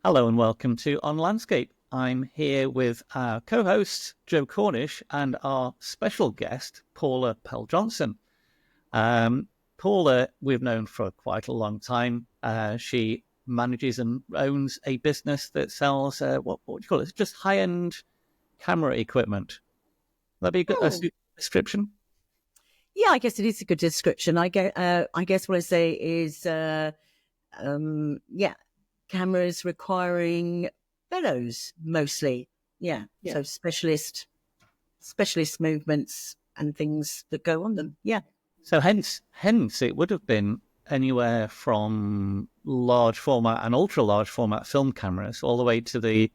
Hello and welcome to On Landscape. I'm here with our co-host, Joe Cornish, and our special guest, Paula Pell-Johnson. Paula, we've known for quite a long time. She manages and owns a business that sells, what do you call it? It's just high-end camera equipment. That'd be a good description? Yeah, I guess it is a good description. I guess what I say is, cameras requiring bellows mostly. Yeah. So specialist movements and things that go on them. Yeah. So hence it would have been anywhere from large format and ultra large format film cameras all the way to the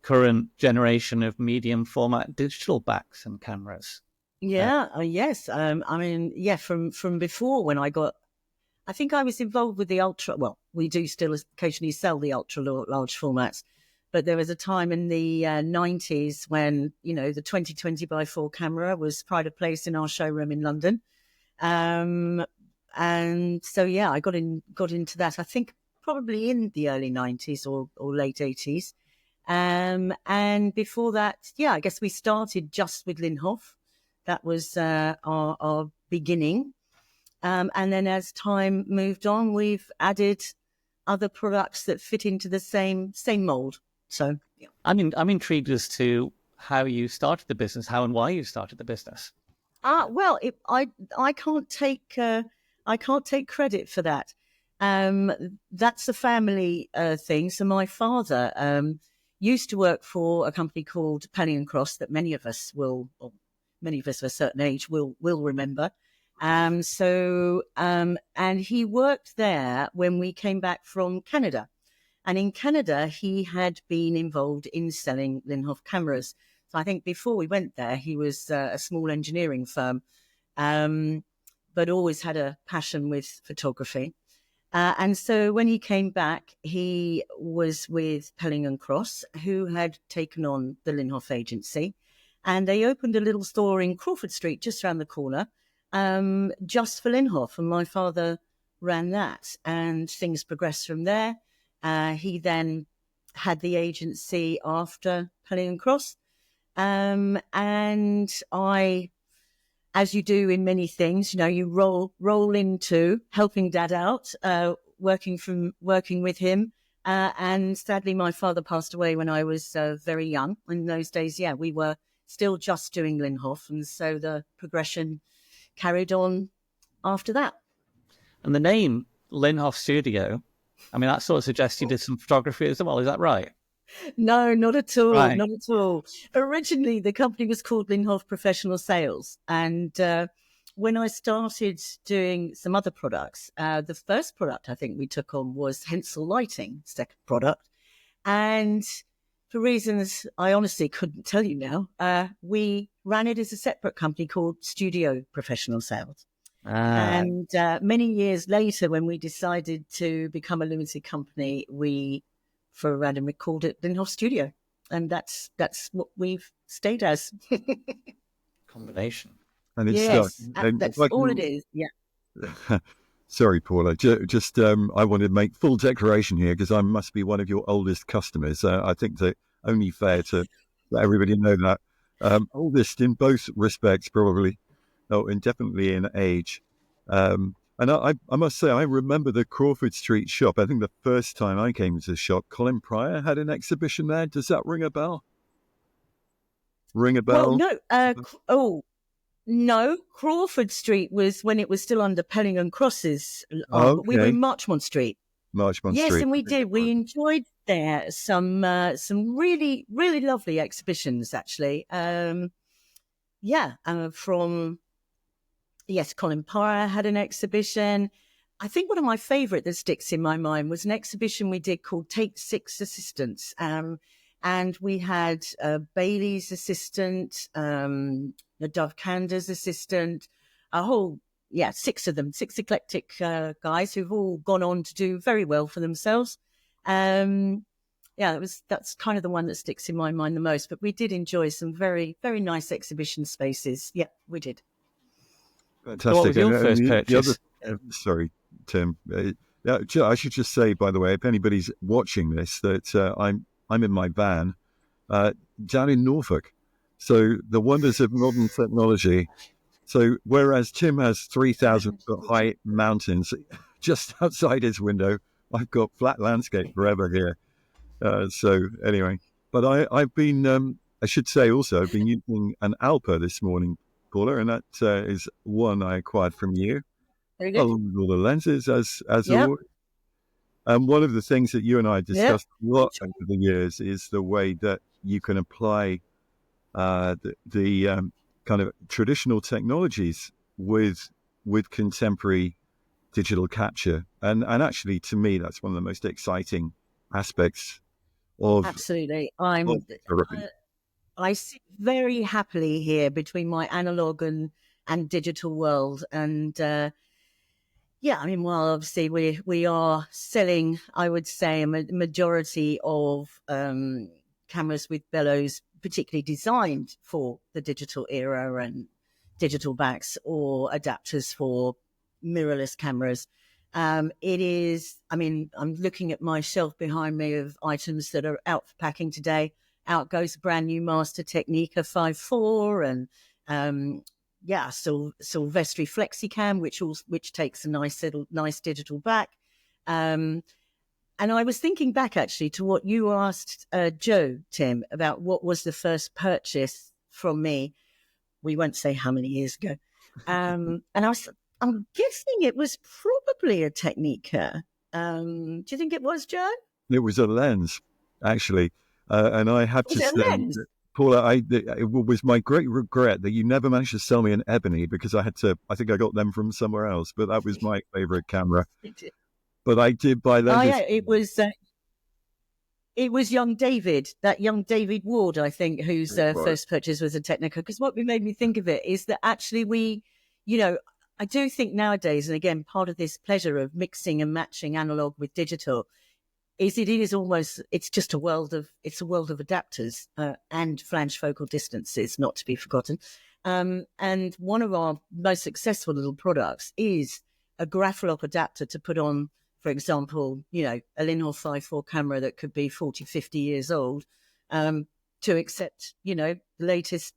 current generation of medium format digital backs and cameras. Yeah. Yes. From before when I think I was involved with the ultra. Well, we do still occasionally sell the ultra large formats, but there was a time in the 90s when the 2020 by 4 camera was pride of place in our showroom in London, and so I got into that. I think probably in the early 90s or late 80s, and before that, I guess we started just with Linhof. That was our beginning. And then as time moved on, we've added other products that fit into the same mold. So I'm intrigued as to how you started the business, how and why you started the business. I can't take credit for that. That's a family thing. So my father used to work for a company called Pell-Johnson that many of us of a certain age will remember. And he worked there when we came back from Canada. And in Canada, he had been involved in selling Linhof cameras. So I think before we went there, he was a small engineering firm, but always had a passion with photography. And so when he came back, he was with Pell-Johnson, who had taken on the Linhof agency. And they opened a little store in Crawford Street, just around the corner, just for Linhof, and my father ran that, and things progressed from there. He then had the agency after Pell-Johnson, and I, as you do in many things, you roll into helping Dad out, working with him, and sadly my father passed away when I was very young. In those days, we were still just doing Linhof, and so the progression carried on after that. And the name Linhof Studio, that sort of suggests you did some photography as well. Is that right? No, not at all. Right. Not at all. Originally, the company was called Linhof Professional Sales. And when I started doing some other products, the first product I think we took on was Hensel Lighting, second product. And for reasons I honestly couldn't tell you now, we ran it as a separate company called Studio Professional Sales. And many years later, when we decided to become a limited company, we, for a random, called it Linhof Studio. And that's what we've stayed as. Combination. And it's that's all it is, yeah. Sorry, Paula. Just I want to make full declaration here because I must be one of your oldest customers. I think it's only fair to let everybody know that. Oldest in both respects, probably. Oh, and definitely in age. And I must say, I remember the Crawford Street shop. I think the first time I came to the shop, Colin Pryor had an exhibition there. Does that ring a bell? Well, no. No, Crawford Street was when it was still under Pell-Johnson. But we were in Marchmont Street. Street. Yes, and we did. We enjoyed there some really, really lovely exhibitions, actually. Colin Pryor had an exhibition. I think one of my favourite that sticks in my mind was an exhibition we did called Take 6 Assistants. And we had Bailey's assistant, the Dove Cander's assistant, a whole, 6 of them, 6 eclectic guys who've all gone on to do very well for themselves. That's kind of the one that sticks in my mind the most. But we did enjoy some very, very nice exhibition spaces. Yeah, we did. Fantastic. So what was your first purchase? Sorry, Tim. I should just say, by the way, if anybody's watching this, that I'm in my van down in Norfolk. So the wonders of modern technology. So whereas Tim has 3,000-foot high mountains just outside his window, I've got flat landscape forever here. So anyway, but I've been, I should say also, I've been using an Alpa this morning, Paula, and that is one I acquired from you, Very good. along with all the lenses, as Yep. always. And one of the things that you and I discussed a lot Yep. over the years is the way that you can apply the kind of traditional technologies with contemporary digital capture, and actually, to me, that's one of the most exciting aspects of. Absolutely. Therapy. I sit very happily here between my analog and digital world. And yeah, I mean, well, obviously we are selling, I would say, a majority of cameras with bellows, particularly designed for the digital era, and digital backs or adapters for mirrorless cameras. It is, I mean, I'm looking at my shelf behind me of items that are out for packing today. Out goes a brand new Master Technica 5.4 and Silvestri FlexiCam, which takes a nice digital back. And I was thinking back actually to what you asked Joe, Tim, about what was the first purchase from me. We won't say how many years ago. And I'm guessing it was probably a Technica. Do you think it was, Joe? It was a lens, actually, and I have Was to it a say, lens? Paula, it was my great regret that you never managed to sell me an ebony, because I think I got them from somewhere else, but that was my favorite camera. But I did buy Oh lenses. yeah, it was young David, that young David Ward, I think, whose Right. first purchase was a Technica. Because what made me think of it is that actually I do think nowadays, and again, part of this pleasure of mixing and matching analog with digital is it's just a world of adapters and flange focal distances, not to be forgotten. And one of our most successful little products is a Graphilock adapter to put on, for example, a Linhof 5.4 camera that could be 40, 50 years old, to accept, the latest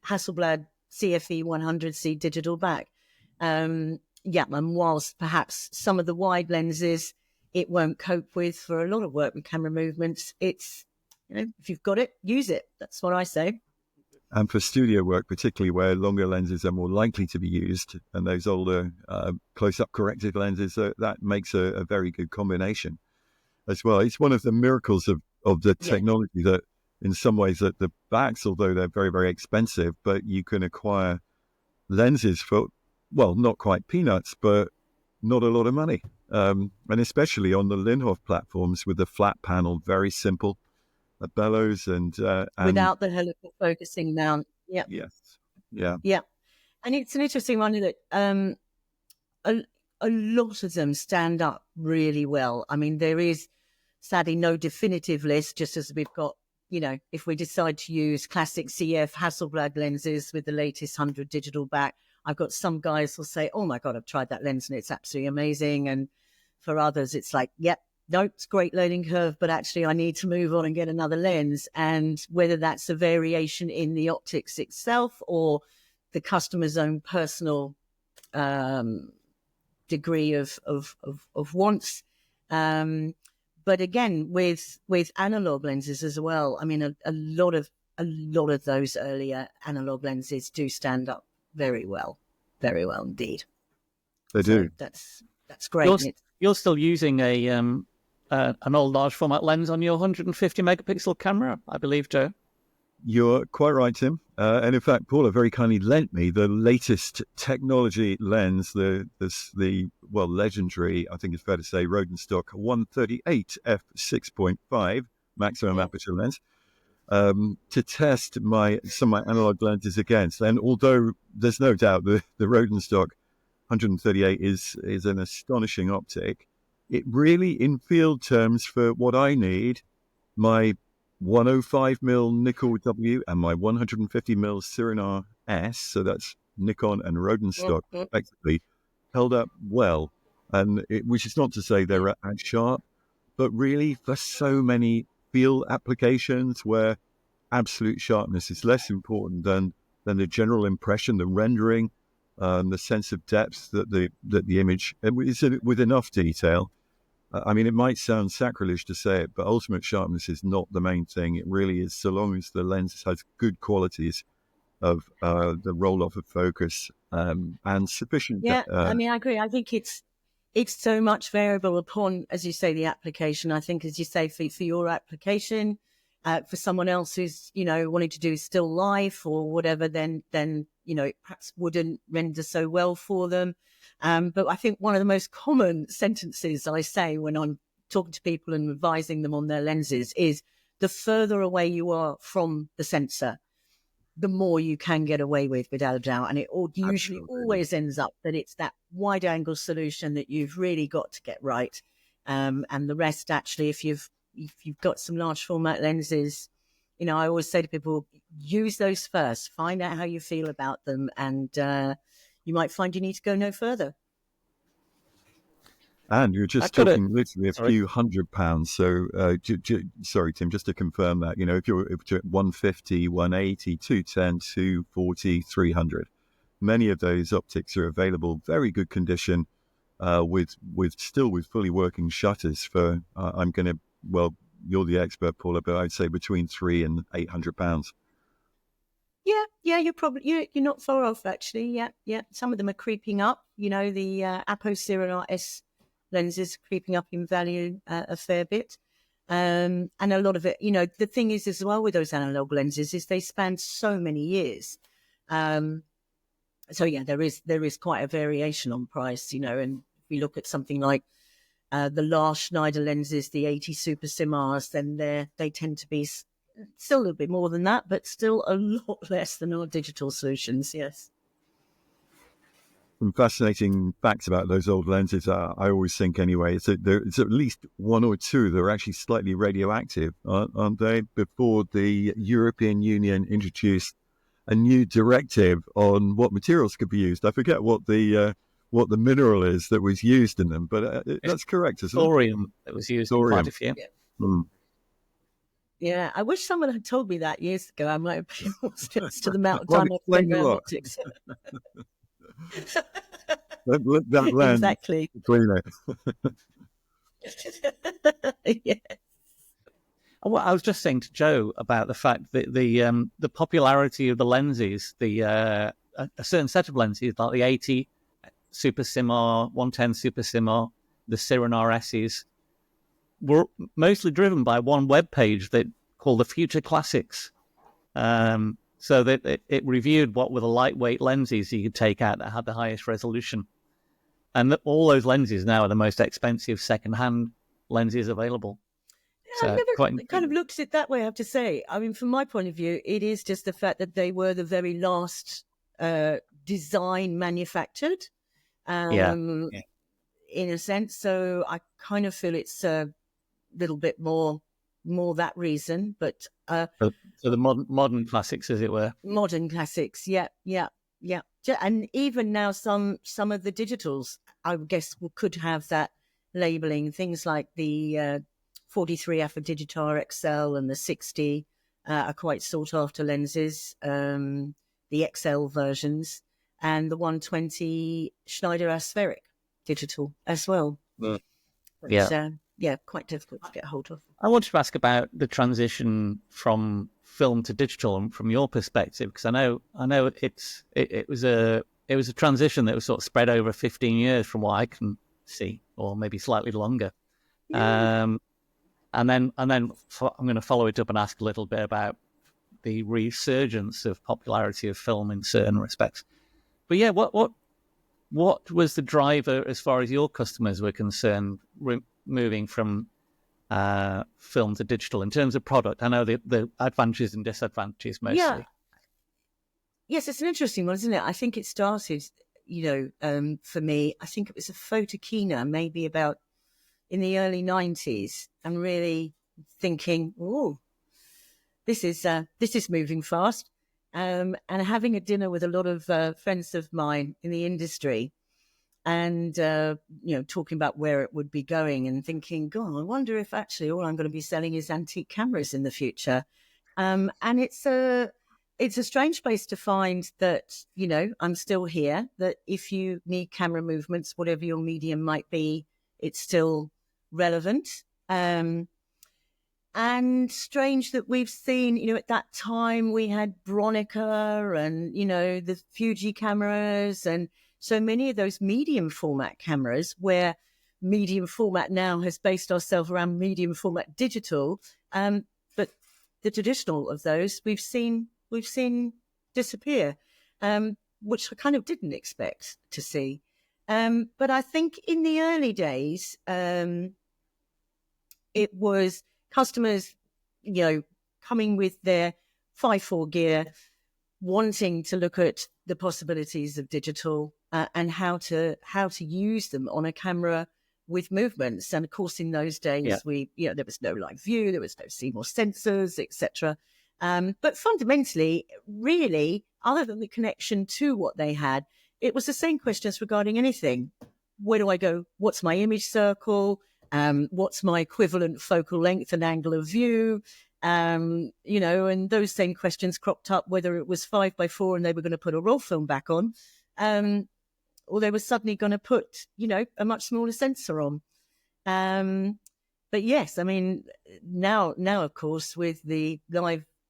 Hasselblad CFE 100C digital back. And whilst perhaps some of the wide lenses it won't cope with for a lot of work with camera movements, it's, if you've got it, use it. That's what I say. And for studio work, particularly where longer lenses are more likely to be used, and those older close-up corrected lenses, that makes a very good combination as well. It's one of the miracles of the technology that, in some ways, that the backs, although they're very, very expensive, but you can acquire lenses for, well, not quite peanuts, but not a lot of money. And especially on the Linhof platforms with the flat panel, very simple. Bellows and without the helical focusing mount. Yeah. Yes. Yeah. Yeah. And it's an interesting one that a lot of them stand up really well. I mean, there is sadly no definitive list, just as we've got, if we decide to use classic CF Hasselblad lenses with the latest 100 digital back, I've got some guys will say, oh my God, I've tried that lens and it's absolutely amazing. And for others, it's like, yep. No, it's great learning curve, but actually I need to move on and get another lens. And whether that's a variation in the optics itself or the customer's own personal degree of wants. But again, with analog lenses as well, I mean, a lot of those earlier analog lenses do stand up very well indeed. They do. That's great. You're still using an old large format lens on your 150 megapixel camera, I believe, Joe. You're quite right, Tim. And in fact, Paula very kindly lent me the latest technology lens, the legendary, I think it's fair to say, Rodenstock 138 f6.5 maximum aperture lens, to test some of my analog lenses against. And although there's no doubt the Rodenstock 138 is an astonishing optic, it really, in field terms, for what I need, my 105mm Nickel W and my 150mm Cyrinar S, so that's Nikon and Rodenstock, effectively held up well. which is not to say they're as sharp, but really for so many field applications where absolute sharpness is less important than the general impression, the rendering, the sense of depth that the image is with enough detail. I mean, it might sound sacrilege to say it, but ultimate sharpness is not the main thing. It really is, so long as the lens has good qualities of the roll-off of focus and sufficient. Yeah, I mean, I agree. I think it's so much variable upon, as you say, the application. I think, as you say, for your application, for someone else who's, wanting to do still life or whatever, then it perhaps wouldn't render so well for them. But I think one of the most common sentences I say when I'm talking to people and advising them on their lenses is, the further away you are from the sensor, the more you can get away with, without a doubt. And it usually always ends up that it's that wide angle solution that you've really got to get right. And the rest, actually, if you've got some large format lenses, I always say to people, use those first, find out how you feel about them, and you might find you need to go no further. And you're just talking literally a few £100. So, sorry, Tim, just to confirm that, if you're at 150, 180, 210, 240, 300, many of those optics are available, very good condition, with fully working shutters for, you're the expert, Paula, but I'd say between £300 and £800. Yeah, you're not far off, actually. Yeah. Some of them are creeping up. The Apo Serenar S lenses creeping up in value a fair bit. And a lot of it, the thing is as well with those analog lenses is they span so many years. So yeah, there is quite a variation on price, and if we look at something like the Lars Schneider lenses, the 80 Super Simars, then they tend to be still a little bit more than that, but still a lot less than our digital solutions, yes. Some fascinating facts about those old lenses, I always think anyway, is that there's at least one or two that are actually slightly radioactive, aren't they? Before the European Union introduced a new directive on what materials could be used. I forget what the mineral is that was used in them, but that's correct, isn't it? Thorium that was used in quite a few. Yeah. Yeah, I wish someone had told me that years ago. I might have been more stressed to the amount of time I've spent around optics. that lens exactly. Between it. Yeah. Well, I was just saying to Joe about the fact that the popularity of the lenses, a certain set of lenses like the 80 Super Simar, 110 Super Simar, the Serenar S's, were mostly driven by one web page that called the Future Classics. So that it reviewed what were the lightweight lenses you could take out that had the highest resolution. And all those lenses now are the most expensive second-hand lenses available. Yeah, I've never kind of looked at it that way, I have to say. I mean, from my point of view, it is just the fact that they were the very last design manufactured, in a sense. So I kind of feel it's a little bit more that reason. But so the modern classics, as it were. Modern classics, yeah. And even now, some of the digitals, I guess, could have that labeling. Things like the 43 Alpha Digitar XL and the 60 are quite sought after lenses. The XL versions and the 120 Schneider Aspheric digital as well. Quite difficult to get hold of. I wanted to ask about the transition from film to digital, and from your perspective, because I know it was a transition that was sort of spread over 15 years, from what I can see, or maybe slightly longer. Yeah. And then I'm going to follow it up and ask a little bit about the resurgence of popularity of film in certain respects. But yeah, what was the driver as far as your customers were concerned, moving from film to digital in terms of product? I know the advantages and disadvantages mostly. Yeah. Yes, it's an interesting one, isn't it? I think it started, for me, I think it was a photokina, maybe about in the early 90s, and really thinking, oh, this is moving fast. And having a dinner with a lot of friends of mine in the industry, and talking about where it would be going, and thinking, God, I wonder if actually all I'm going to be selling is antique cameras in the future. And it's a strange place to find that, I'm still here, that if you need camera movements, whatever your medium might be, it's still relevant. And strange that we've seen, at that time we had Bronica and, the Fuji cameras and so many of those medium format cameras, where medium format now has based ourselves around medium format digital. But the traditional of those we've seen disappear, which I kind of didn't expect to see. But I think in the early days, it was customers, coming with their 5.4 gear, wanting to look at the possibilities of digital and how to use them on a camera with movements. And of course, in those days, there was no live view, there was no CMOS sensors, etc. But fundamentally, really, other than the connection to what they had, it was the same questions regarding anything. Where do I go? What's my image circle? What's my equivalent focal length and angle of view? And those same questions cropped up, whether it was 5x4 and they were going to put a roll film back on, or they were suddenly going to put, a much smaller sensor on. But yes, I mean, now, of course, with the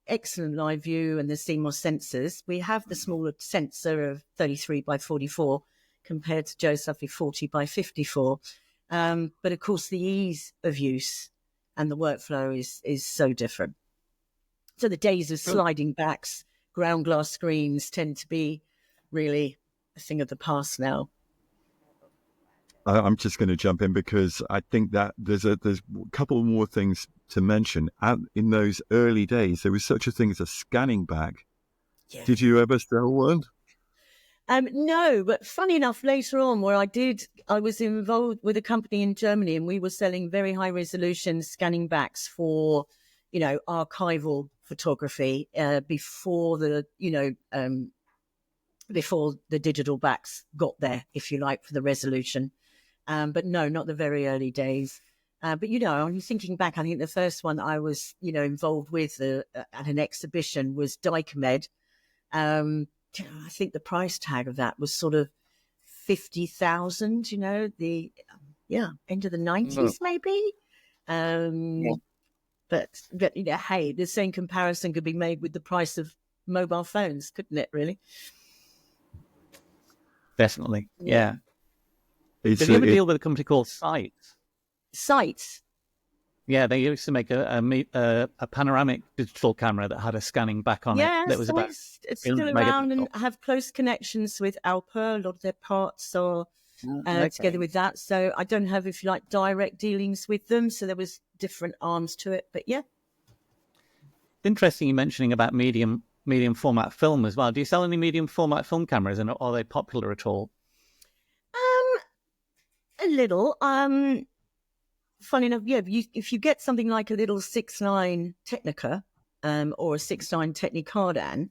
excellent live view and the CMOS sensors, we have the smaller sensor of 33x44 compared to Joe's lovely 40x54. But of course, the ease of use and the workflow is so different. So the days of sliding backs, ground glass screens tend to be really a thing of the past now. I'm just going to jump in because I think that there's a couple more things to mention. In those early days, there was such a thing as a scanning back. Yeah. Did you ever sell one? No, but funny enough, later on where I was involved with a company in Germany, and we were selling very high resolution scanning backs for, archival photography, before the digital backs got there, if you like, for the resolution. But no, not the very early days. But, I'm thinking back, I think the first one I was, involved with at an exhibition was Dycomed. I think the price tag of that was sort of 50,000, end of the 90s, maybe. But hey, the same comparison could be made with the price of mobile phones, couldn't it, really? Definitely, yeah. Did you ever deal with a company called Sight? Sight? Yeah, they used to make a panoramic digital camera that had a scanning back on it. That was about it's still around and have close connections with Alpa. A lot of their parts are together with that. So I don't have, if you like, direct dealings with them. So there was different arms to it. But yeah. Interesting you mentioning about medium format film as well. Do you sell any medium format film cameras, and are they popular at all? A little. Funny enough, if you get something like a little 6.9 Technica, or a 6.9 Technicardan,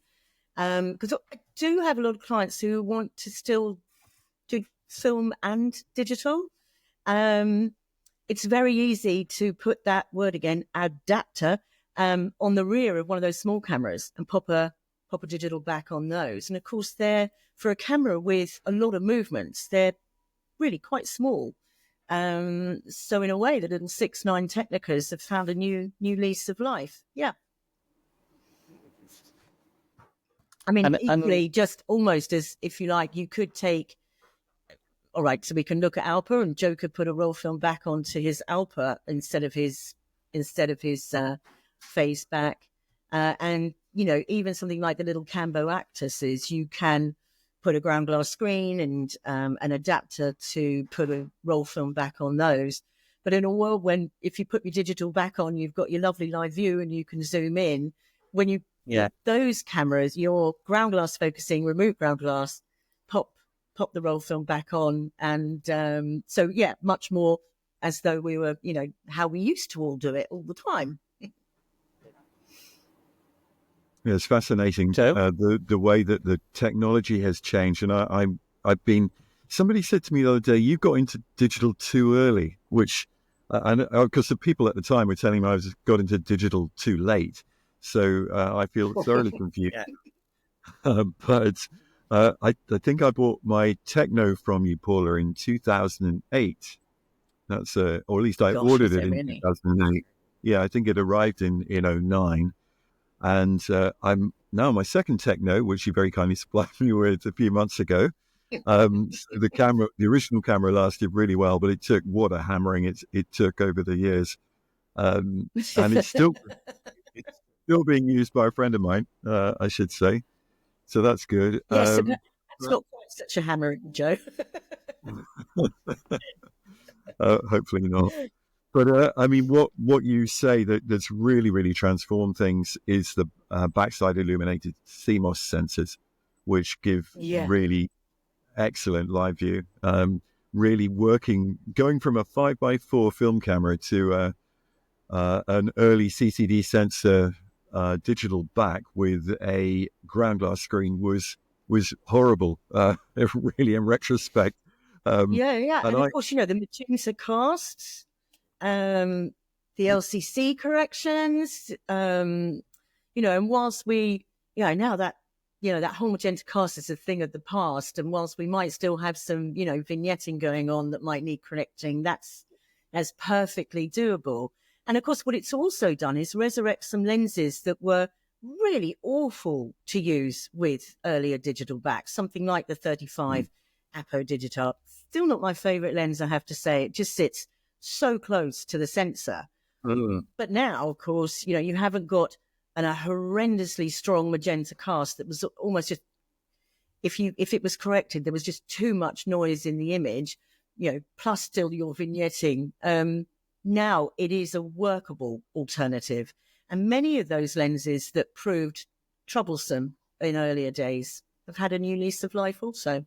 because I do have a lot of clients who want to still do film and digital. It's very easy to put that word again, adapter, on the rear of one of those small cameras and pop a digital back on those. And of course, for a camera with a lot of movements, they're really quite small. So in a way, the little 6.9 Technicas have found a new lease of life. Yeah. I mean, equally, just almost as, if you like, you could take, all right, so we can look at Alpa, and Joe could put a roll film back onto his Alpa instead of his phase back. And, even something like the little Cambo Actuses, you can put a ground glass screen and an adapter to put a roll film back on those. But in a world if you put your digital back on, you've got your lovely live view and you can zoom in. When you those cameras, your ground glass focusing, remove ground glass, pop the roll film back on, and much more as though we were, how we used to all do it all the time. Yeah, it's fascinating, the way that the technology has changed. And I've been somebody said to me the other day, you got into digital too early, which, because the people at the time were telling me I got into digital too late. So I feel thoroughly confused. But I think I bought my Techno from you, Paula, in 2008. That's or at least I ordered it in 2008. Yeah, I think it arrived in 09. And I'm now my second Techno, which you very kindly supplied me with a few months ago. So the original camera lasted really well, but it took what a hammering it took over the years. And it's still being used by a friend of mine, I should say. So that's good. Yes, it's not quite such a hammering, Joe. Hopefully not. But I mean, what you say that's really, really transformed things is the backside illuminated CMOS sensors, which give really excellent live view. Really going from a 5x4 film camera to an early CCD sensor digital back with a ground glass screen was horrible, really, in retrospect. And of course, the Magenta casts, the LCC corrections, and whilst we, now that, that whole Magenta cast is a thing of the past, and whilst we might still have some, vignetting going on that might need correcting, that's perfectly doable. And of course, what it's also done is resurrect some lenses that were really awful to use with earlier digital backs, something like the 35 Apo Digital. Still not my favorite lens, I have to say. It just sits so close to the sensor. But now, of course, you haven't got a horrendously strong Magenta cast that was almost just, if it was corrected, there was just too much noise in the image, plus still your vignetting. Now it is a workable alternative. And many of those lenses that proved troublesome in earlier days have had a new lease of life also.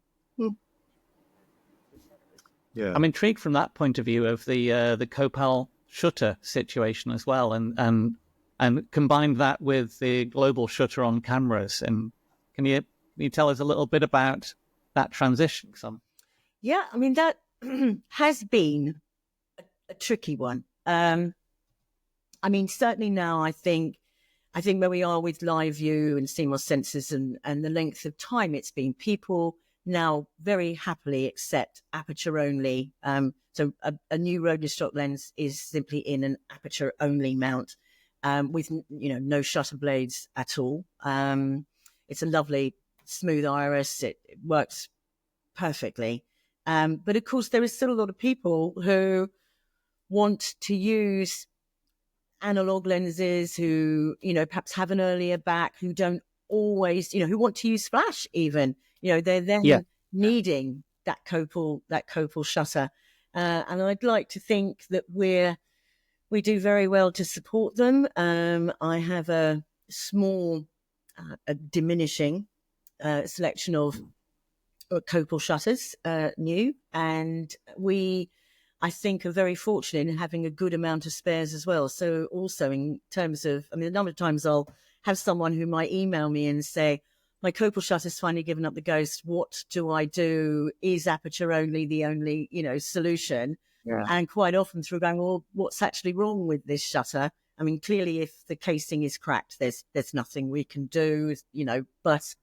Yeah, I'm intrigued from that point of view of the Copal shutter situation as well, and combine that with the global shutter on cameras. And can you tell us a little bit about that transition? Yeah, I mean, that has been a tricky one. I mean, certainly now I think where we are with live view and CMOS sensors and the length of time it's been, people now very happily accept aperture only. So a new Rodenstock lens is simply in an aperture only mount with no shutter blades at all. It's a lovely smooth iris. It works perfectly. But of course, there is still a lot of people who want to use analog lenses, who, perhaps have an earlier back, who don't always, who want to use flash even. They're then needing that Copal shutter. And I'd like to think that we do very well to support them. I have a small, a diminishing selection of Copal shutters, new, and we, I think, are very fortunate in having a good amount of spares as well. So also in terms of, the number of times I'll have someone who might email me and say, my Copal shutter's finally given up the ghost. What do I do? Is aperture only the only, solution? Yeah. And quite often through going, well, what's actually wrong with this shutter? Clearly if the casing is cracked, there's nothing we can do, but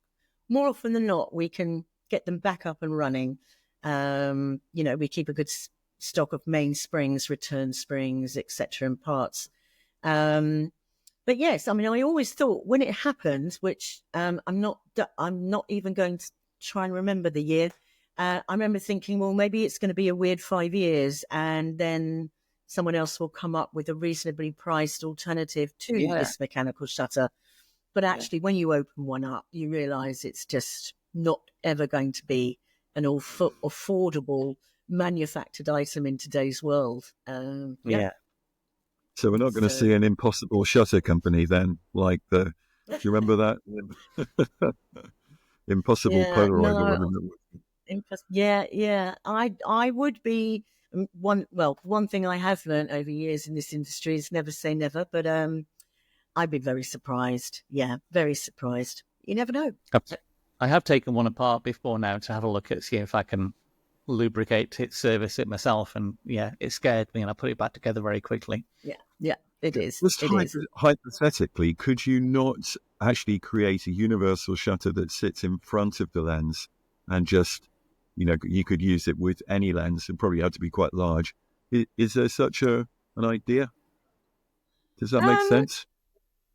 more often than not, we can get them back up and running. We keep a good stock of main springs, return springs, etc., and parts. But yes, I always thought when it happened, which I'm not even going to try and remember the year. I remember thinking, well, maybe it's going to be a weird 5 years, and then someone else will come up with a reasonably priced alternative to this mechanical shutter. But actually, when you open one up, you realise it's just not ever going to be an affordable manufactured item in today's world. So we're not going to see an impossible shutter company then, like do you remember that? Impossible Polaroid or whatever it was. Yeah. I would be one thing I have learned over years in this industry is never say never, but I'd be very surprised. Yeah, very surprised. You never know. I have taken one apart before now to have a look at, see if I can lubricate it, service it myself, and yeah, it scared me, and I put it back together very quickly. Yeah, it is. Just It is. hypothetically, could you not actually create a universal shutter that sits in front of the lens and just, you could use it with any lens and probably have to be quite large? Is there such an idea? Does that make sense?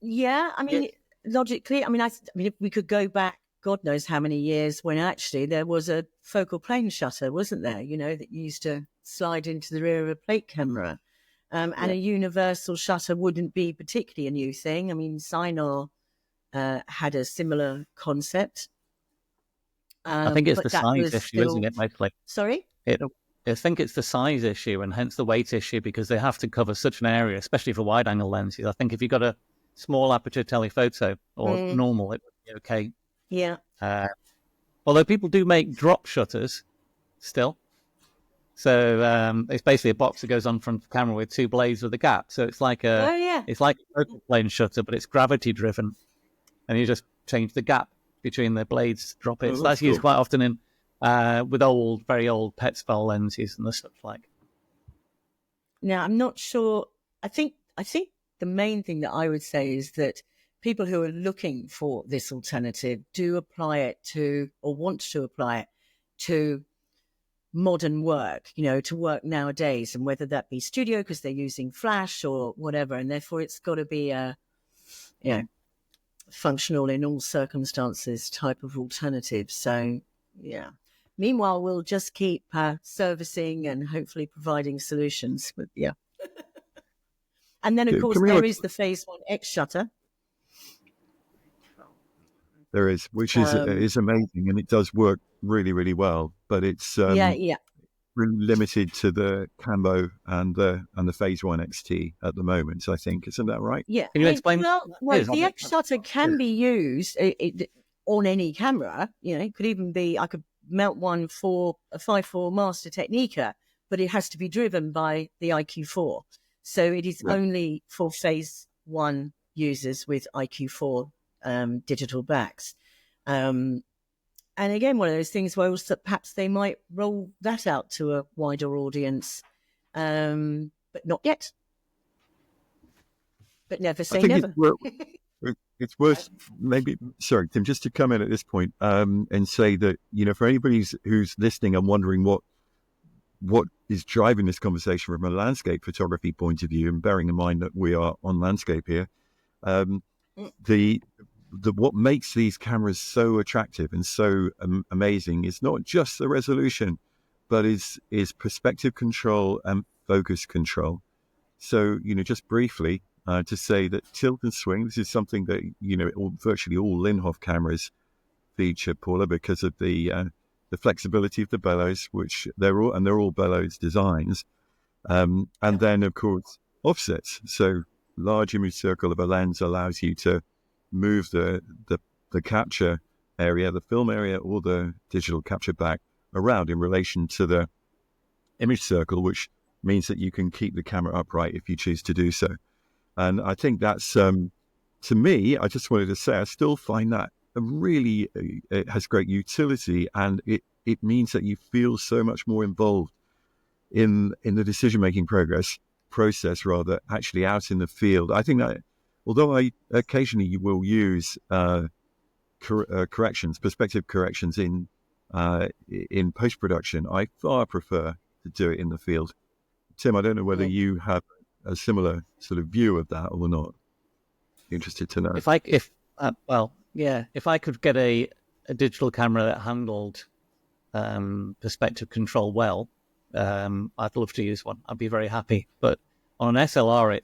Yeah, I mean, logically, I mean, if we could go back, God knows how many years, when actually there was a focal plane shutter, wasn't there? That you used to slide into the rear of a plate camera. And a universal shutter wouldn't be particularly a new thing. I mean, Sinar had a similar concept. I think it's the size issue, isn't it, mostly? Sorry? I think it's the size issue and hence the weight issue, because they have to cover such an area, especially for wide-angle lenses. I think if you've got a small aperture telephoto or normal, it would be okay. Yeah. Although people do make drop shutters still. So it's basically a box that goes on front of the camera with two blades with a gap. So it's like it's like a focal plane shutter, but it's gravity driven, and you just change the gap between the blades to drop it. So that's used quite often in with very old PET spell lenses and the such like. Now, I'm not sure. I think the main thing that I would say is that people who are looking for this alternative do apply it to, or want to apply it to, modern work, to work nowadays, and whether that be studio because they're using flash or whatever, and therefore it's got to be a functional in all circumstances type of alternative. So yeah, meanwhile we'll just keep servicing and hopefully providing solutions. But and then of course there is the Phase 1X shutter. There is, which is amazing, and it does work really, really well. But it's really limited to the Cambo and the Phase 1 XT at the moment. I think, isn't that right? Yeah. Can you explain? Well, the X shutter can be used on any camera. It could even be, I could mount one for a 5.4 Master Technica, but it has to be driven by the IQ4. So it is only for Phase 1 users with IQ4 digital backs. And again, one of those things where perhaps they might roll that out to a wider audience, but not yet. But never say never. It's worth maybe, sorry, Tim, just to come in at this point and say that, for anybody who's listening and wondering what is driving this conversation from a landscape photography point of view, and bearing in mind that we are on landscape here, what makes these cameras so attractive and so amazing is not just the resolution, but is perspective control and focus control. So, just briefly to say that tilt and swing, this is something that, virtually all Linhof cameras feature, Paula, because of the flexibility of the bellows, which they're all bellows designs. And then, of course, offsets. So large image circle of a lens allows you to move the capture area, the film area, or the digital capture back around in relation to the image circle, which means that you can keep the camera upright if you choose to do so. And I think that's, to me, I just wanted to say, I still find that it has great utility, and it means that you feel so much more involved in the decision-making process rather, actually out in the field. I think that although I occasionally will use perspective corrections in post-production, I far prefer to do it in the field. Tim, I don't know whether you have a similar sort of view of that or not. Interested to know. If I could get a digital camera that handled perspective control well, I'd love to use one. I'd be very happy. But on an SLR,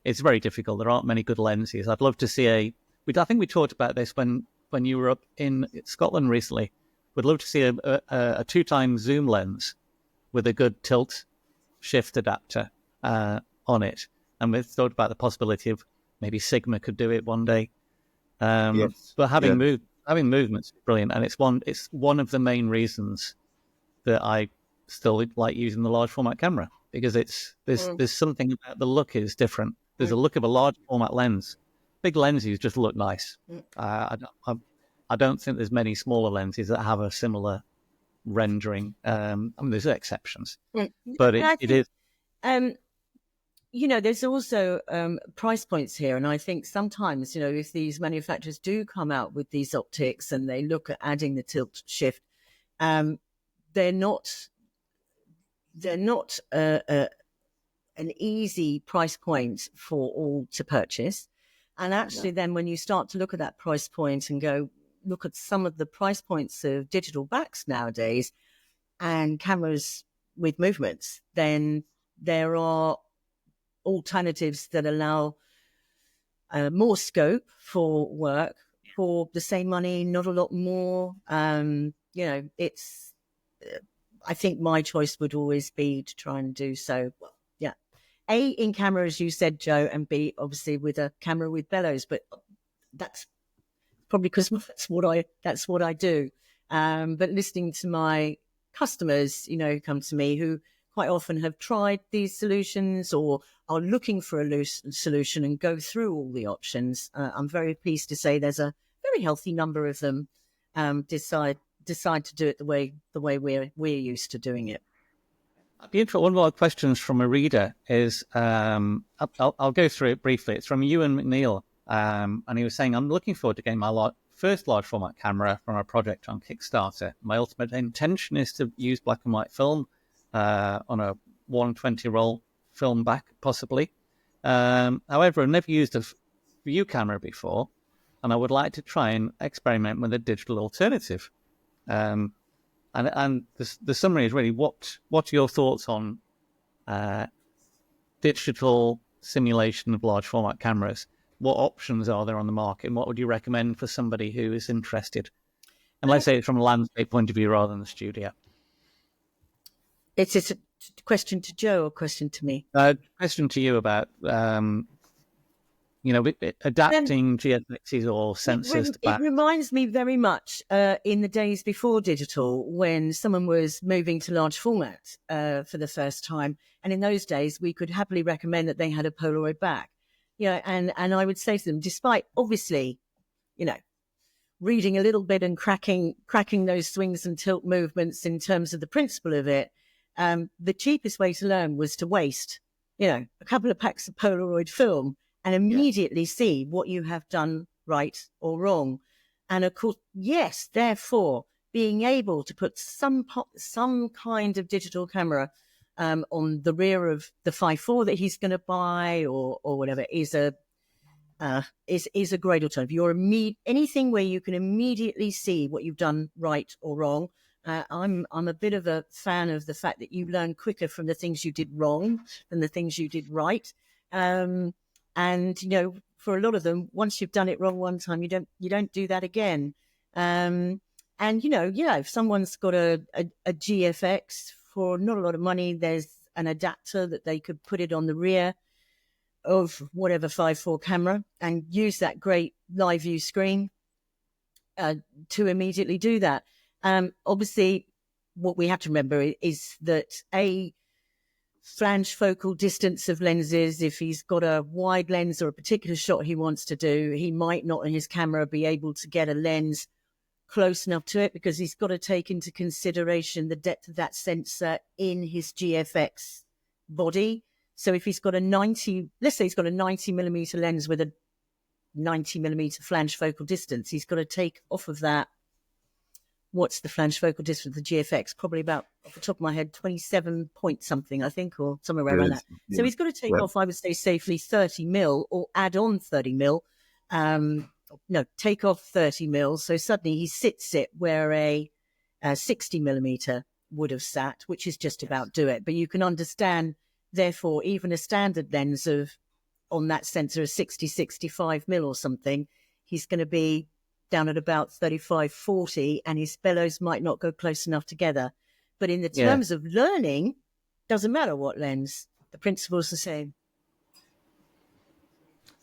it's very difficult. There aren't many good lenses. I'd love to see I think we talked about this when you were up in Scotland recently. We'd love to see a 2x zoom lens with a good tilt shift adapter on it. And we've thought about the possibility of maybe Sigma could do it one day. Yes. But having movement's brilliant, and it's one of the main reasons that I still like using the large format camera, because there's something about the look is different. There's a look of a large format lens. Big lenses just look nice. I don't think there's many smaller lenses that have a similar rendering. I mean, there's exceptions, Mm. but And I it think, is. there's also price points here. And I think sometimes, if these manufacturers do come out with these optics and they look at adding the tilt shift, they're not an easy price point for all to purchase. And actually, then when you start to look at that price point and go look at some of the price points of digital backs nowadays and cameras with movements, then there are alternatives that allow more scope for work for the same money, not a lot more. It's. I think my choice would always be to try and do so. Yeah, A, in camera, as you said, Joe, and B, obviously with a camera with bellows. But that's probably because that's what I do. But listening to my customers, who come to me, who quite often have tried these solutions or are looking for a loose solution and go through all the options, I'm very pleased to say there's a very healthy number of them decide to do it the way we're used to doing it. I'd be interested. One of our questions from a reader is, I'll go through it briefly. It's from Ewan McNeil, and he was saying, I'm looking forward to getting my first large format camera from a project on Kickstarter. My ultimate intention is to use black and white film on a 120 roll film back, possibly. However, I've never used a view camera before, and I would like to try and experiment with a digital alternative. And the summary is really, what are your thoughts on digital simulation of large format cameras? What options are there on the market, and what would you recommend for somebody who is interested? And let's say it's from a landscape point of view rather than the studio. It's a question to Joe or question to me? Question to you about adapting GFXs or sensors to back. It reminds me very much in the days before digital, when someone was moving to large format for the first time. And in those days, we could happily recommend that they had a Polaroid back. And I would say to them, despite obviously, reading a little bit and cracking those swings and tilt movements in terms of the principle of it, the cheapest way to learn was to waste, a couple of packs of Polaroid film and immediately see what you have done right or wrong. And of course, yes, therefore, being able to put some kind of digital camera on the rear of the 5.4 that he's going to buy or whatever is a great alternative. Anything where you can immediately see what you've done right or wrong. I'm a bit of a fan of the fact that you learn quicker from the things you did wrong than the things you did right. And for a lot of them, once you've done it wrong one time, you don't do that again. If someone's got a GFX for not a lot of money, there's an adapter that they could put it on the rear of whatever 5.4 camera and use that great live view screen to immediately do that. Obviously, what we have to remember is that flange focal distance of lenses, if he's got a wide lens or a particular shot he wants to do, he might not in his camera be able to get a lens close enough to it because he's got to take into consideration the depth of that sensor in his GFX body. So if he's got let's say he's got a 90 millimeter lens with a 90 millimeter flange focal distance, he's got to take off of that. What's the flange focal distance of the GFX? Probably about, off the top of my head, 27 point something, I think, or somewhere around that. Yeah. So he's got to take off, I would say, safely 30 mil or add on 30 mil. Take off 30 mil. So suddenly he sits it where a 60 millimeter would have sat, which is just about do it. But you can understand, therefore, even a standard lens on that sensor of 60, 65 mil or something, he's going to be down at about 35, 40, and his bellows might not go close enough together. But in the terms of learning, doesn't matter what lens, the principle's the same.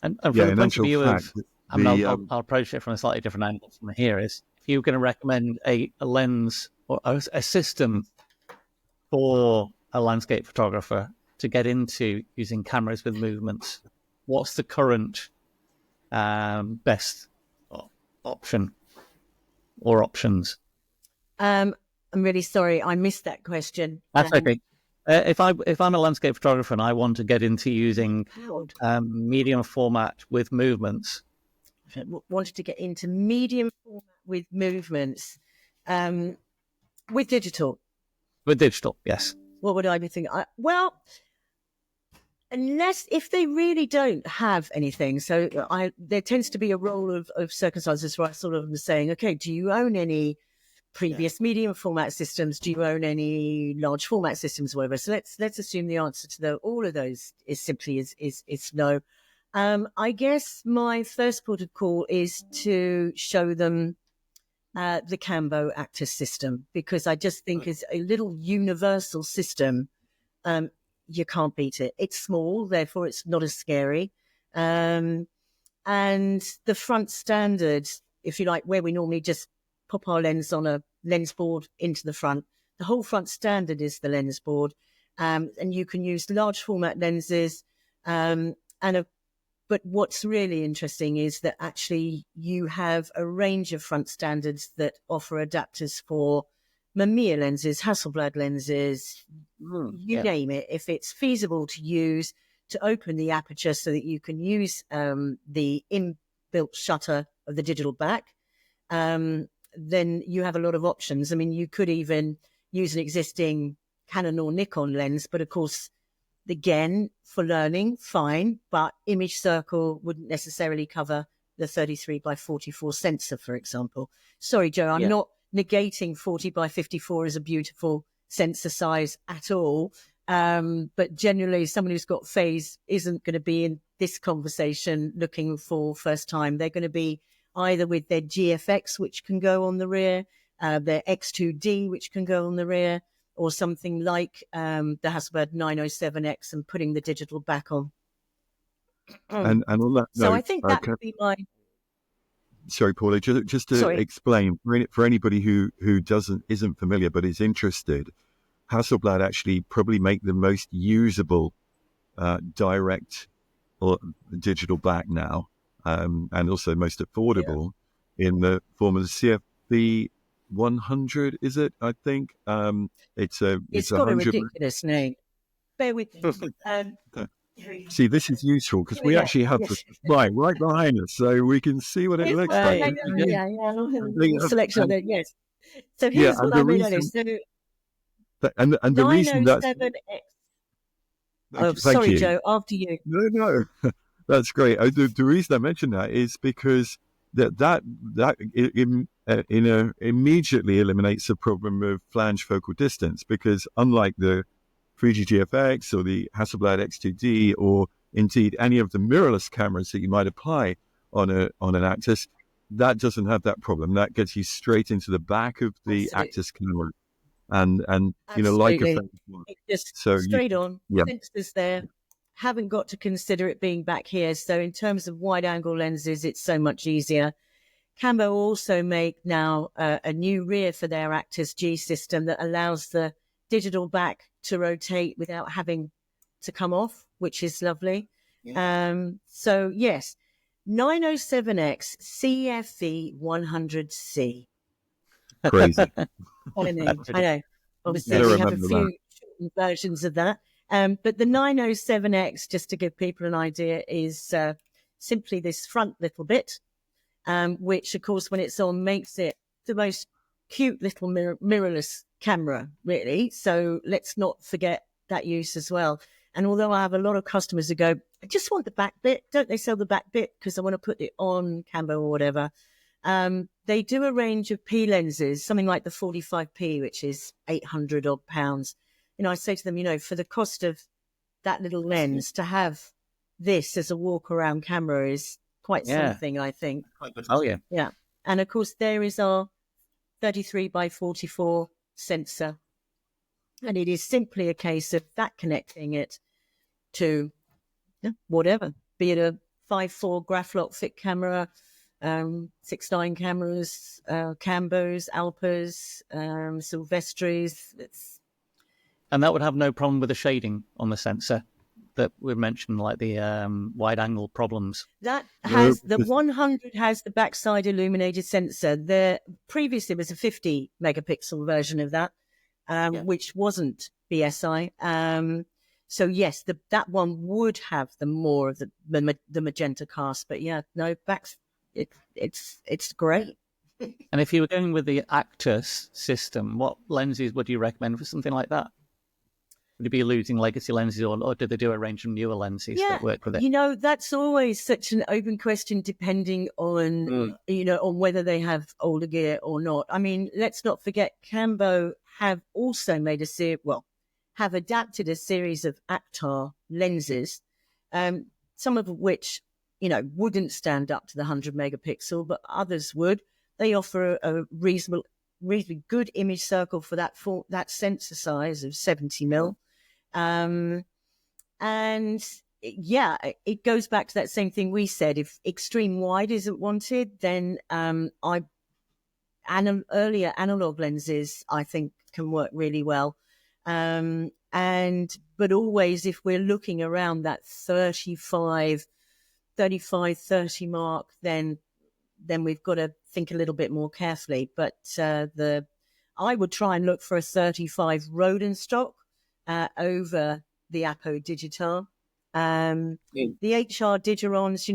And from the point of view of, I'll approach it from a slightly different angle from here, is if you're going to recommend a lens or a system for a landscape photographer to get into using cameras with movements, what's the current best option or options? I'm really sorry, I missed that question. That's okay. If I'm a landscape photographer and I want to get into using medium format with movements, Wanted to get into medium format with movements, with digital. with digital, yes. What would I be thinking? Well, unless if they really don't have anything, so there tends to be a role of circumstances where I sort of am saying, okay, do you own any previous medium format systems? Do you own any large format systems, whatever? So let's assume the answer to all of those is simply is no. I guess my first port of call is to show them the Cambo Actus system, because I just think it's a little universal system. You can't beat it. It's small, therefore it's not as scary. And the front standard, if you like, where we normally just pop our lens on a lens board into the front, the whole front standard is the lens board. And you can use large format lenses. But what's really interesting is that actually you have a range of front standards that offer adapters for Mamiya lenses, Hasselblad lenses, you name it. If it's feasible to use, to open the aperture so that you can use the inbuilt shutter of the digital back, then you have a lot of options. I mean, you could even use an existing Canon or Nikon lens, but of course, again, for learning, fine, but image circle wouldn't necessarily cover the 33 by 44 sensor, for example. Sorry, Joe, I'm not negating 40 by 54 as a beautiful sensor size at all. But generally, someone who's got phase isn't going to be in this conversation looking for first time. They're going to be either with their GFX, which can go on the rear, their X2D, which can go on the rear, or something like the Hasselblad 907X and putting the digital back on. And on that so note, I think that would be my... Sorry, Paula, just to explain, for anybody who isn't familiar but is interested, Hasselblad actually probably make the most usable direct or digital back now, and also most affordable in the form of the CFB 100, is it? I think it's got a ridiculous name. Bear with me. See, this is useful because we actually have the right behind us, so we can see what it looks like. Selection of it, yes. So here's what I mean. And the reason that's... sorry, you. Joe, after you. No, that's great. The reason I mentioned that is because that immediately eliminates the problem of flange focal distance, because unlike the Fuji GFX or the Hasselblad X2D, or indeed any of the mirrorless cameras that you might apply on an Actus, that doesn't have that problem. That gets you straight into the back of the Actus camera, and like a just straight on. Sensors there. Haven't got to consider it being back here. So in terms of wide angle lenses, it's so much easier. Cambo also make now a new rear for their Actus G system that allows the digital back to rotate without having to come off, which is lovely. So yes, 907X CFE 100C. Crazy. I know. Obviously, we have a few versions of that. But the 907X, just to give people an idea, is simply this front little bit, which, of course, when it's on, makes it the most cute little mirrorless camera, really. So let's not forget that use as well. And although I have a lot of customers who go, I just want the back bit, don't they sell the back bit because I want to put it on Cambo or whatever. They do a range of P lenses, something like the 45P, which is 800 odd pounds. I say to them, for the cost of that little lens, to have this as a walk around camera is quite something, I think. Oh, yeah. Yeah. And of course, there is our 33 by 44 sensor. And it is simply a case of that connecting it to whatever, be it a 5.4 Graflok thick camera, 6.9 cameras, Cambos, Alpas, Silvestris. And that would have no problem with the shading on the sensor. that we mentioned, like the wide-angle problems. That has the 100 has the backside illuminated sensor. There previously was a 50 megapixel version of that, which wasn't BSI. So yes, that one would have the more of the magenta cast. But yeah, no, it's great. And if you were going with the Actus system, what lenses would you recommend for something like that? Would you be using legacy lenses, or did they do a range of newer lenses that work with it? You know, that's always such an open question, depending on on whether they have older gear or not. I mean, let's not forget, Cambo have also made have adapted a series of Aptar lenses, some of which wouldn't stand up to the 100 megapixel, but others would. They offer a reasonably good image circle for that sensor size of 70 mil. And yeah, it goes back to that same thing we said. If extreme wide isn't wanted, then earlier analog lenses, I think, can work really well. But always, if we're looking around that 35, 30 mark, then we've got to think a little bit more carefully. But I would try and look for a 35 Rodenstock over the Apo Digital. The HR Digirons,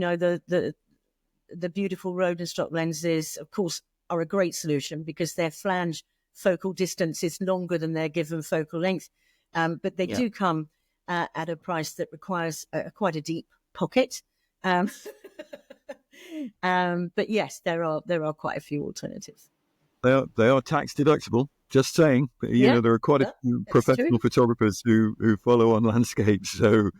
the beautiful Rodenstock lenses, of course, are a great solution because their flange focal distance is longer than their given focal length. But they do come at a price that requires quite a deep pocket. But yes, there are quite a few alternatives. They are tax deductible. Just saying, there are quite a few professional photographers who follow on landscapes. So,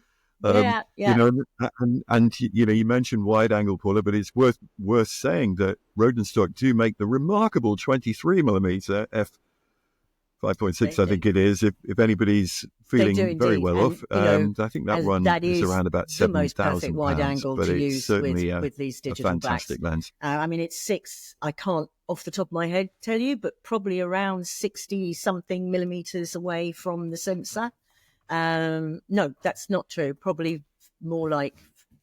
you mentioned wide angle, Paula, but it's worth saying that Rodenstock do make the remarkable 23 millimeter f5.6, I think it is. If anybody's feeling very well off, I think that one is around about £7,000. Wide angle but to it's use certainly with these digital a fantastic lens. I mean, it's 6. I can't off the top of my head tell you, but probably around 60 something millimeters away from the sensor. No, that's not true. Probably more like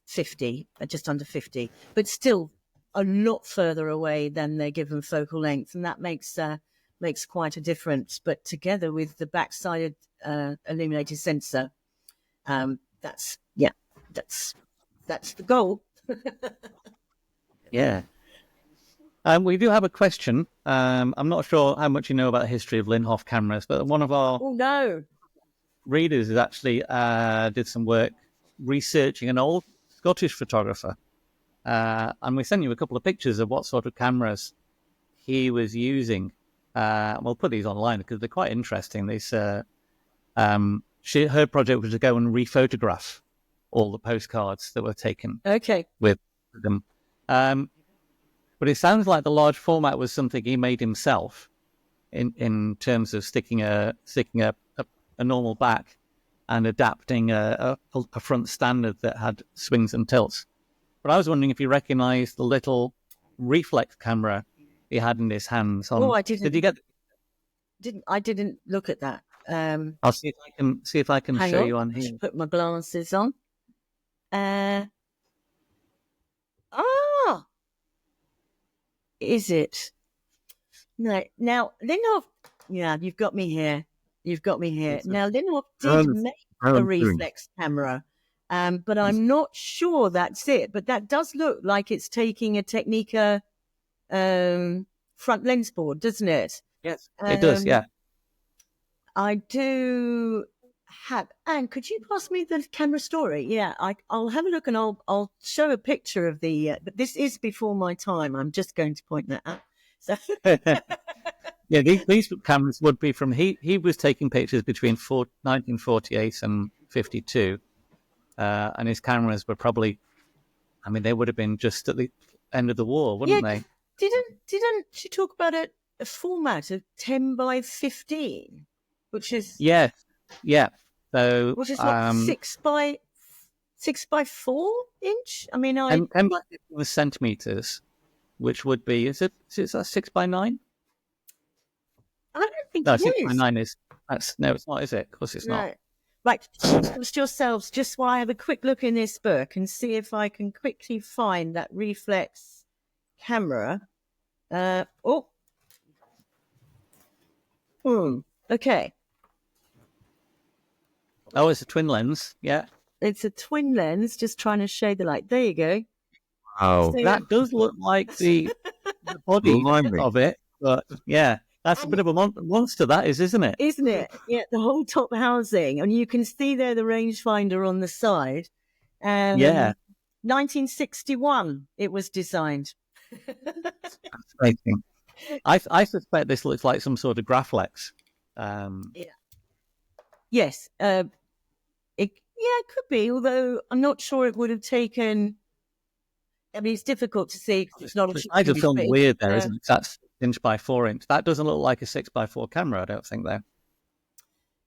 50, just under 50, but still a lot further away than their given focal length, and that makes quite a difference. But together with the backside illuminated sensor, that's the goal. Yeah. We do have a question. I'm not sure how much you know about the history of Linhof cameras, but one of our readers has actually did some work researching an old Scottish photographer. And we sent you a couple of pictures of what sort of cameras he was using. We'll put these online because they're quite interesting. Her project was to go and rephotograph all the postcards that were taken with them. But it sounds like the large format was something he made himself in terms of sticking a normal back and adapting a front standard that had swings and tilts. But I was wondering if you recognised the little reflex camera he had in his hands. I didn't. Did you get? I didn't look at that. I'll see if I can show you on here. Put my glasses on. Is it? No. Now, Linhof. Yeah, you've got me here. Now, Linhof did make a reflex camera, but I'm not sure that's it. But that does look like it's taking a Technica front lens board, doesn't it? Yes, it does. Yeah. I do have. Anne, could you pass me the camera story? Yeah, I'll have a look and I'll show a picture of the. But this is before my time. I'm just going to point that out. So. Yeah, these cameras would be from he was taking pictures between 1948 and 52, and his cameras were probably, I mean, they would have been just at the end of the war, wouldn't they? Didn't she talk about a format of 10 by 15, which is yeah. So which is what 6 by 4 inch. I mean, 10 by 15 centimeters, which would be is that 6 by 9? I don't think no, it 6 is. by 9 is no, it's not, is it? Of course, it's not. Right, just yourselves, just while I have a quick look in this book and see if I can quickly find that reflex camera. Okay. Oh, it's a twin lens. Yeah. It's a twin lens, just trying to shade the light. There you go. Oh, So, That does look like the body remind me. of it, but yeah, that's a bit of a monster, that is, isn't it? isn't it? Yeah, the whole top housing. And you can see there the rangefinder on the side. Yeah. 1961 it was designed. Fascinating. I suspect this looks like some sort of Graflex. Yes. It could be, although I'm not sure it would have taken. I mean, it's difficult to see because it's not a I just film weird there, uh, isn't it? That's 6x4 inch. That doesn't look like a 6x4 camera, I don't think, though.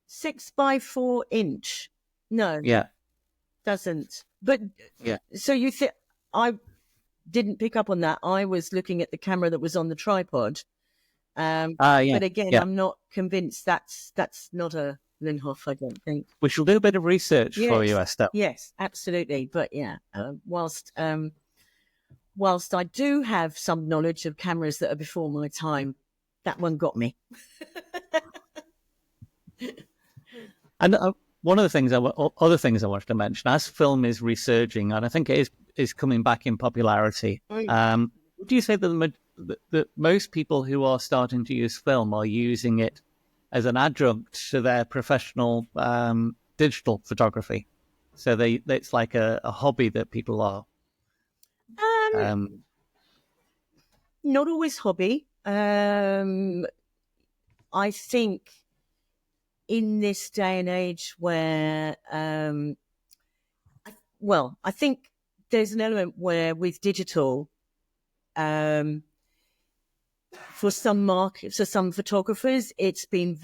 6x4 inch. No, Yeah. doesn't. But Yeah. so you think I didn't pick up on that? I was looking at the camera that was on the tripod. Yeah. But again, Yeah. I'm not convinced that's not a Linhof, I don't think. We shall do a bit of research for you, Yes. Estelle. Yes, absolutely. But yeah, whilst I do have some knowledge of cameras that are before my time, that one got me. And one of the things, other things I wanted to mention, as film is resurging, and I think it is coming back in popularity. Would you say that most people who are starting to use film are using it as an adjunct to their professional digital photography? So it's like a hobby that people are. Not always hobby. I think in this day and age where, I think there's an element where with digital, for some photographers, it's a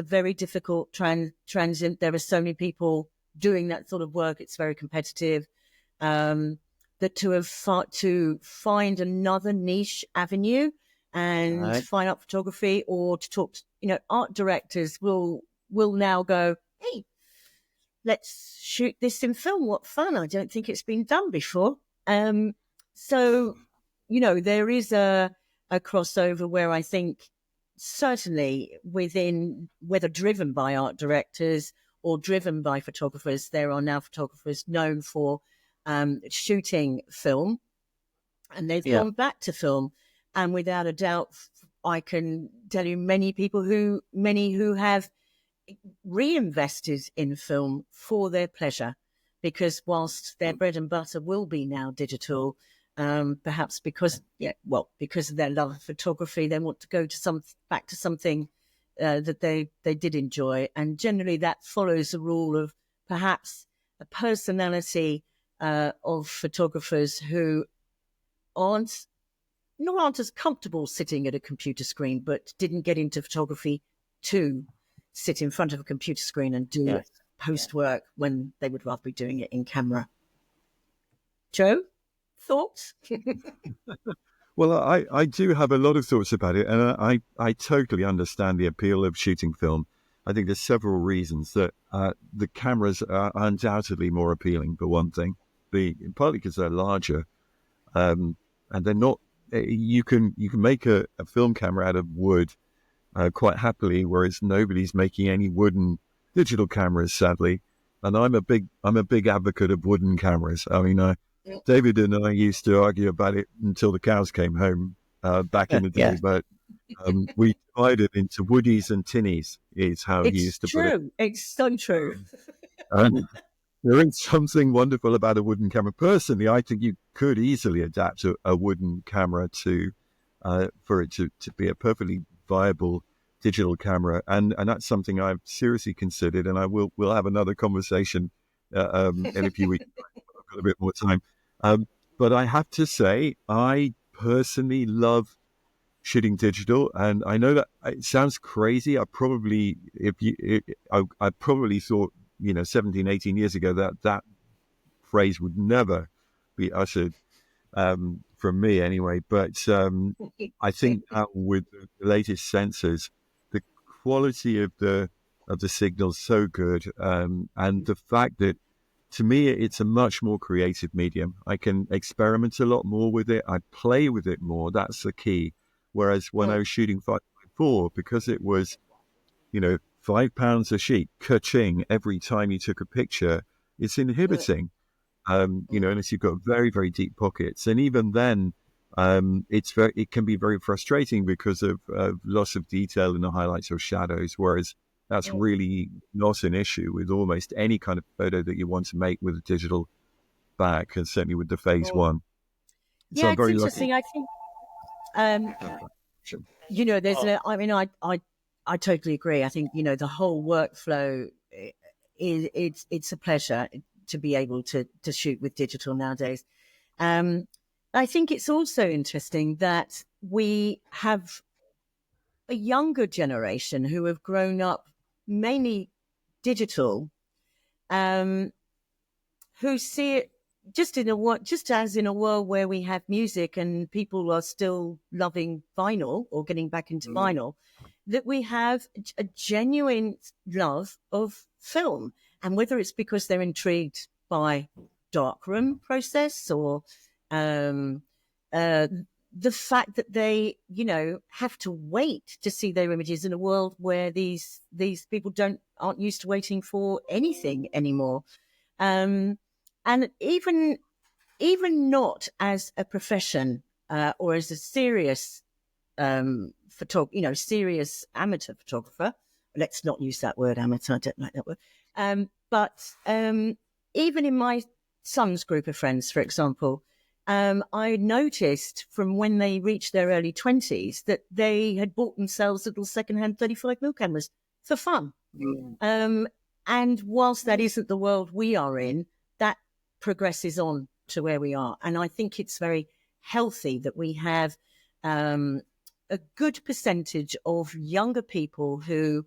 very difficult transit. There are so many people doing that sort of work. It's very competitive. That to find another niche avenue and find out photography, or to talk to, art directors will now go, hey, let's shoot this in film. What fun. I don't think it's been done before. So, there is a crossover where I think certainly within, whether driven by art directors or driven by photographers, there are now photographers known for shooting film, and they've gone back to film. And without a doubt, I can tell you many who have reinvested in film for their pleasure, because whilst their bread and butter will be now digital, perhaps because of their love of photography, they want to go back to something that they did enjoy. And generally that follows the rule of perhaps a personality of photographers who aren't as comfortable sitting at a computer screen, but didn't get into photography to sit in front of a computer screen and do post work when they would rather be doing it in camera. Joe, thoughts? Well, I do have a lot of thoughts about it, and I totally understand the appeal of shooting film. I think there's several reasons that the cameras are undoubtedly more appealing, for one thing, partly because they're larger, and they're not. You can make a film camera out of wood quite happily, whereas nobody's making any wooden digital cameras, sadly. And I'm a big advocate of wooden cameras. I mean, David and I used to argue about it until the cows came home back in the day, but we divided into woodies and tinnies, is how he used to put it. It's so true. And there is something wonderful about a wooden camera. Personally, I think you could easily adapt a wooden camera for it to be a perfectly viable digital camera, and that's something I've seriously considered, and we'll have another conversation in a few weeks. I've got a bit more time, but I have to say I personally love shooting digital, and I know that it sounds crazy. I probably thought 17, 18 years ago that phrase would never be uttered from me anyway, but I think with the latest sensors, the quality of the of the signal so good. And the fact that, to me, it's a much more creative medium. I can experiment a lot more with it. I play with it more. That's the key. Whereas when I was shooting 5x4, because it was, £5 a sheet, ka-ching, every time you took a picture, it's inhibiting, unless you've got very, very deep pockets. And even then, it can be very frustrating because of loss of detail in the highlights or shadows, whereas that's really not an issue with almost any kind of photo that you want to make with a digital back, and certainly with the Phase 1. So Yeah, I'm it's very interesting. lucky. I think, I totally agree. I think, the whole workflow, it's a pleasure to be able to shoot with digital nowadays. I think it's also interesting that we have a younger generation who have grown up mainly digital, who see it just as in a world where we have music and people are still loving vinyl or getting back into vinyl, that we have a genuine love of film. And whether it's because they're intrigued by darkroom process or the fact that they, have to wait to see their images in a world where these people aren't used to waiting for anything anymore. And even not as a profession or as a serious serious amateur photographer. Let's not use that word, amateur. I don't like that word. But even in my son's group of friends, for example, I noticed from when they reached their early 20s that they had bought themselves little secondhand 35mm cameras for fun. And whilst that isn't the world we are in, that progresses on to where we are. And I think it's very healthy that we have a good percentage of younger people who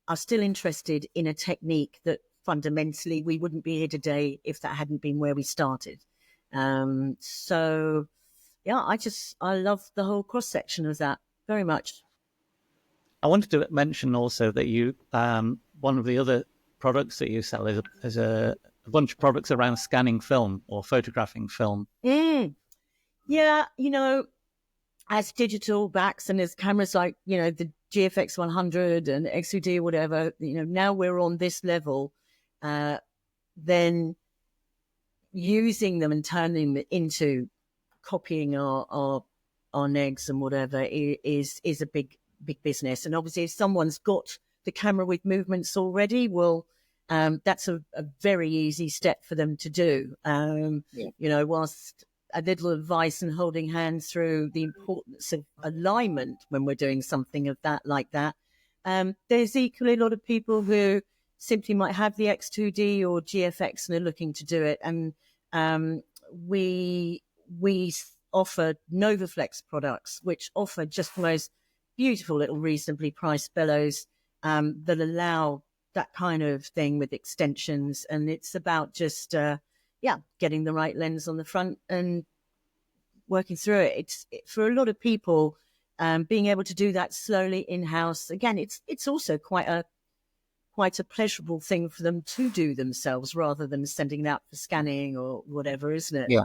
are still interested in a technique that fundamentally we wouldn't be here today if that hadn't been where we started. So, yeah, I love the whole cross section of that very much. I wanted to mention also that you, one of the other products that you sell is a bunch of products around scanning film or photographing film. Yeah, as digital backs and as cameras like, the GFX 100 and X3D or whatever, now we're on this level, then using them and turning them into copying our negs and whatever is a big business. And obviously if someone's got the camera with movements already, well, that's a very easy step for them to do. Whilst a little advice and holding hands through the importance of alignment when we're doing something like that. There's equally a lot of people who simply might have the X2D or GFX and are looking to do it. And we offer NovaFlex products, which offer just the most beautiful little reasonably priced bellows that allow that kind of thing with extensions. And it's about just getting the right lens on the front and working through it. It's for a lot of people, being able to do that slowly in-house. Again, it's also quite a pleasurable thing for them to do themselves rather than sending it out for scanning or whatever, isn't it? Yeah,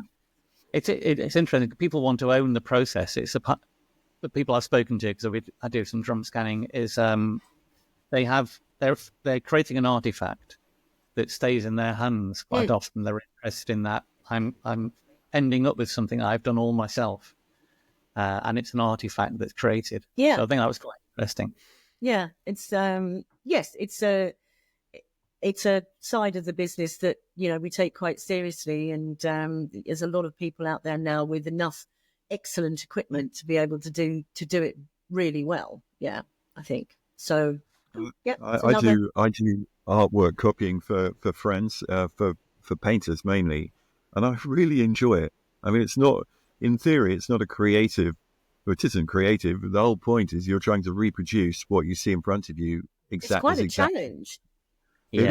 it's interesting. People want to own the process. It's the people I've spoken to, because I do some drum scanning, is they're creating an artifact that stays in their hands quite often. They're interested in that. I'm ending up with something I've done all myself, and it's an artifact that's created. Yeah, so I think that was quite interesting. Yeah, it's it's a side of the business that we take quite seriously, and there's a lot of people out there now with enough excellent equipment to be able to do it really well. Yeah, I think so. Yeah, I do artwork copying for friends, for painters mainly, and I really enjoy it. I mean, it's not, in theory, it's not a creative, but it isn't creative. The whole point is you're trying to reproduce what you see in front of you exactly. It's quite a challenge. It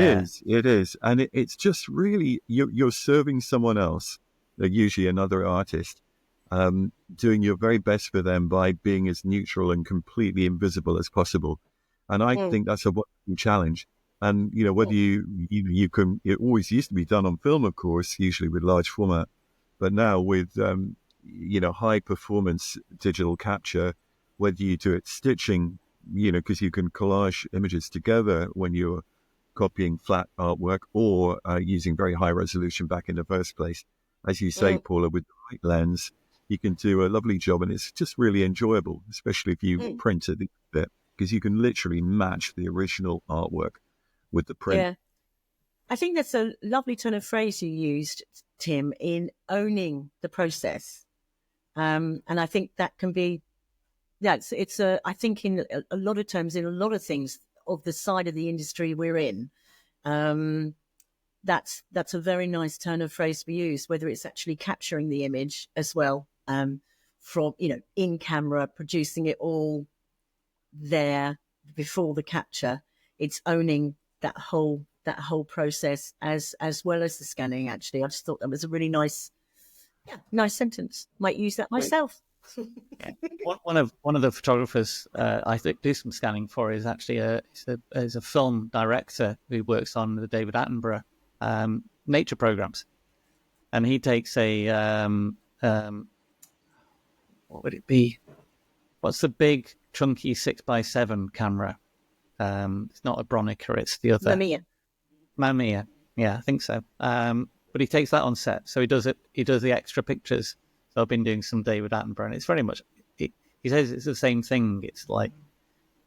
is. And it's just really, you're serving someone else, usually another artist, doing your very best for them by being as neutral and completely invisible as possible. And I think that's a wonderful challenge. And, whether you can, it always used to be done on film, of course, usually with large format, but now with, high performance digital capture, whether you do it stitching, because you can collage images together when you're copying flat artwork, or using very high resolution back in the first place. As you say, Paula, with the right lens, you can do a lovely job, and it's just really enjoyable, especially if you print it a bit, because you can literally match the original artwork with the print. Yeah. I think that's a lovely turn of phrase you used, Tim, in owning the process. And I think that can be, I think in a lot of terms, in a lot of things of the side of the industry we're in, that's a very nice turn of phrase to be used, whether it's actually capturing the image as well, from, in camera, producing it all there before the capture. It's owning that whole process as well as the scanning. Actually, I just thought that was a really nice sentence. Might use that myself. One of the photographers I think do some scanning for is actually a film director who works on the David Attenborough nature programs, and he takes a what would it be? What's the big chunky 6x7 camera? It's not a Bronica, it's the other Mamiya. Yeah, I think so. But he takes that on set, so he does the extra pictures. So I've been doing some David Attenborough, and it's very much, he says it's the same thing. It's like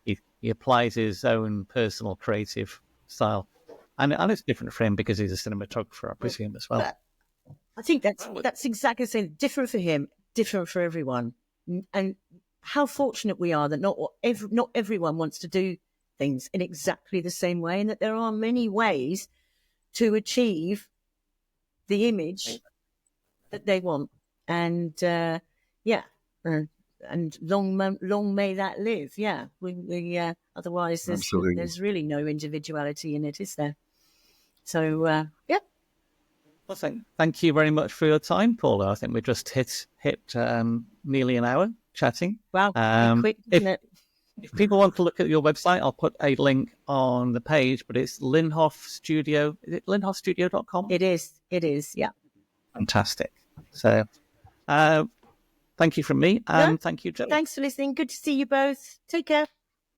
he applies his own personal creative style. And it's different for him because he's a cinematographer, I presume, as well. I think that's exactly the same. Different for him, different for everyone. And how fortunate we are that not everyone wants to do things in exactly the same way, and that there are many ways to achieve the image that they want. And and long may that live. Yeah, we otherwise there's really no individuality in it, is there? So yeah. Well, thank you very much for your time, Paula. I think we just hit nearly an hour chatting. Wow, quick, isn't it? If people want to look at your website, I'll put a link on the page, but it's Linhof Studio. Is it linhofstudio.com? It is, yeah. Fantastic. So thank you from me, and thank you, Joe. Thanks for listening. Good to see you both. Take care.